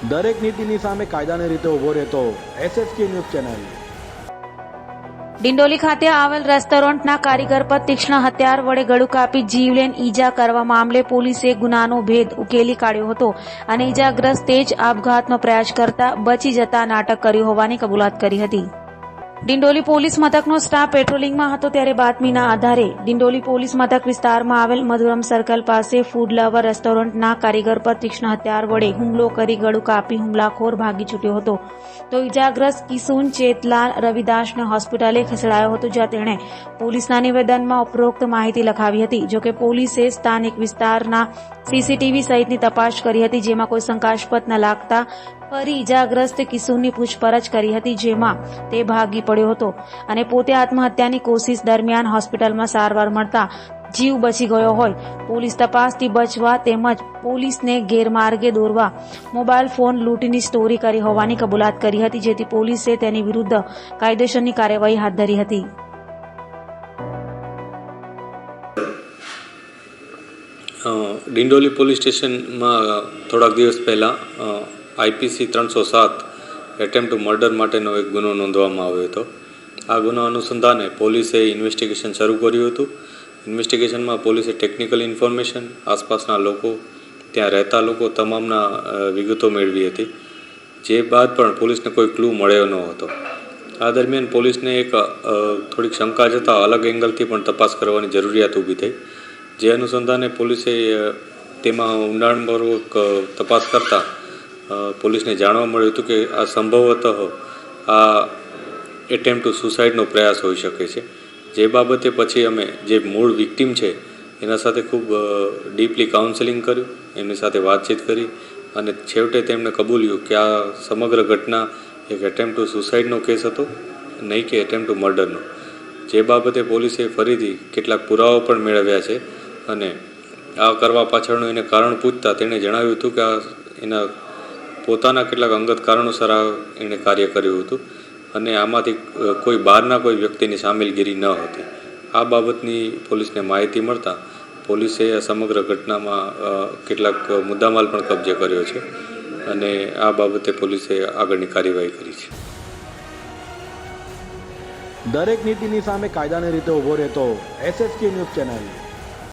દરેક નીતિની સામે કાયદાની રીતે ઊભો રહેતો SSK ન્યૂઝ ચેનલ। ડિંડોલી ખાતે આવેલ રેસ્ટોરન્ટના કારીગર પર તીક્ષ્ણ હથિયાર વડે ગળું કાપી જીવલેણ ઈજા કરવા મામલે પોલીસે ગુનાનો ભેદ ઉકેલી કાઢ્યો હતો અને ઈજાગ્રસ્ત તેજ આપઘાતનો પ્રયાસ કરતા બચી જતા નાટક કર્યું હોવાની કબૂલાત કરી હતી। ડિંડોલી પોલીસ મથકનો સ્ટાફ પેટ્રોલિંગમાં હતો ત્યારે બાતમીના આધારે ડિંડોલી પોલીસ મથક વિસ્તારમાં આવેલ મધુરમ સર્કલ પાસે ફૂડ લવર રેસ્ટોરન્ટના કારીગર પર તીક્ષ્ણ હથિયાર વડે હુમલો કરી ગળું કાપી હુમલાખોર ભાગી છૂટ્યો હતો તો ઈજાગ્રસ્ત કિશુન ચેતલાલ રવિદાસને હોસ્પિટલે ખસેડાયો હતો, જ્યાં તેણે પોલીસના નિવેદનમાં ઉપરોક્ત માહિતી લખાવી હતી। જોકે પોલીસે સ્થાનિક વિસ્તારના CCTV સહિતની તપાસ કરી હતી, જેમાં કોઈ શંકાસ્પદ ન લાગતા ફરી ઈજાગ્રસ્ત કિશોરની પૂછપરછ કરી હતી, જેમાં તે ભાગી પડ્યો હતો અને પોતે આત્મહત્યાની કોશિશ દરમિયાન હોસ્પિટલમાં સારવાર મળતા જીવ બચી ગયો હોય પોલીસ તપાસથી બચવા તેમજ પોલીસને ગેરમાર્ગે દોરવા મોબાઈલ ફોન લૂંટની સ્ટોરી કરી હોવાની કબૂલાત કરી હતી, જેથી પોલીસે તેની વિરુદ્ધ કાયદેસરની કાર્યવાહી હાથ ધરી હતી। ડિંડોલી પોલીસ સ્ટેશનમાં થોડાક દિવસ પહેલાં IPC 307 એટેમ્પ્ટ ટુ મર્ડર માટેનો એક ગુનો નોંધવામાં આવ્યો હતો। આ ગુનો અનુસંધાને પોલીસે ઇન્વેસ્ટિગેશન શરૂ કર્યું હતું। ઇન્વેસ્ટિગેશનમાં પોલીસે ટેકનિકલ ઇન્ફોર્મેશન, આસપાસના લોકો, ત્યાં રહેતા લોકો તમામના વિગતો મેળવી હતી, જે બાદ પણ પોલીસને કોઈ ક્લુ મળ્યો ન હતો। આ દરમિયાન પોલીસને એક થોડીક શંકા જતાં અલગ એંગલથી પણ તપાસ કરવાની જરૂરિયાત ઊભી થઈ, જે અનુસંધાને પોલીસે તેમાં ઊંડાણપૂર્વક તપાસ કરતાં પોલીસને જાણવા મળ્યું હતું કે આ સંભવતઃ આ એટેમ્પ્ટ ટુ સુસાઇડનો પ્રયાસ હોઈ શકે છે, જે બાબતે પછી અમે જે મૂળ વિક્ટીમ છે એના સાથે ખૂબ ડીપલી કાઉન્સેલિંગ કર્યું, એમની સાથે વાતચીત કરી અને છેવટે તેમણે કબૂલ્યું કે આ સમગ્ર ઘટના એક એટેમ્પ્ટ ટુ સુસાઇડનો કેસ હતો, નહીં કે એટેમ્પ્ટ ટુ મર્ડરનો, જે બાબતે પોલીસે ફરીથી કેટલાક પુરાવા પણ મેળવ્યા છે અને આ કરવા પાછળનું એને કારણ પૂછતા તેણે જણાવ્યું હતું કે આ એના પોતાના કેટલાક અંગત કારણોસર આ એણે કાર્ય કર્યું હતું અને આમાંથી કોઈ બહારના કોઈ વ્યક્તિની સામેલગીરી ન હતી। આ બાબતની પોલીસને માહિતી મળતા પોલીસે આ સમગ્ર ઘટનામાં કેટલાક મુદ્દામાલ પણ કબજે કર્યો છે અને આ બાબતે પોલીસે આગળની કાર્યવાહી કરી છે। દરેક નીતિની સામે કાયદાની રીતે ઊભો રહેતો SSK ન્યૂઝ ચેનલ।